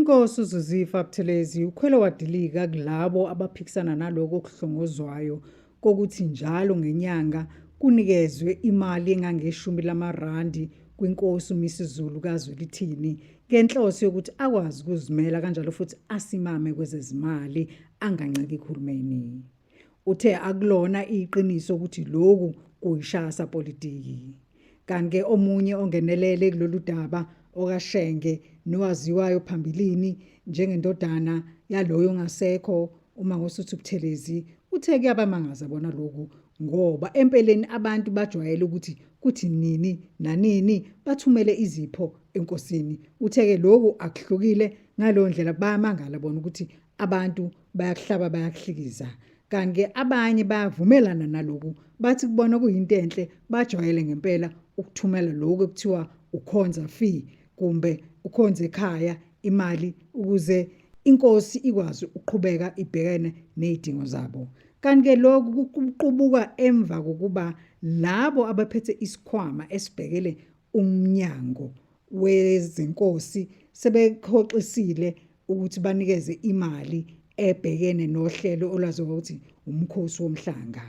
Inkosi uZizifa Buthelezi ukhwele wadilika kulabo abaphikisana naloko okuhlongozwayo kokuthi njalo ngenyanga kunikezwe imali engange-R10 kwinkosi uMisuzulu kaZwelithini ngenhloso yokuthi akwazi ukuzimela kanjalo futhi asimame kwezezimali anganciki uhulumeni. Uthe akulona iqiniso ukuthi lokhu kuyishasa politiki. Kanti-ke omunye ongenelele kulolu daba okaShenge nowaziwayo phambilini njengendodana yaloyo ongasekho uMangosuthu Buthelezi uthe kuyabamangaza bona lokhu ngoba empeleni abantu bajwayele ukuthi kuthi nini nanini bathumele izipho enkosini. Uthe-ke lokhu akuhlukile ngaleyo ndlela bayamangala bona ukuthi abantu bayakuhlaba bayakuhlikiza. Kanti-ke abanye bayavumelana naloku bathi kubona kuyinto enhle bajwayele ngempela ukuthumela lokho ekuthiwa ukhonza fee kumbe ukhonza ekhaya imali ukuze inkosi ikwazi uqhubeka ibhekene nezidingo zabo. Kanti-ke lokhu kuqubuka emva kokuba labo abaphethe isikhwama esibhekele umnyango wezinkosi sebekhoxisile ukuthi banikeze imali ebhekene nohlelo olwaziwa ukuthi umkhosi womhlanga.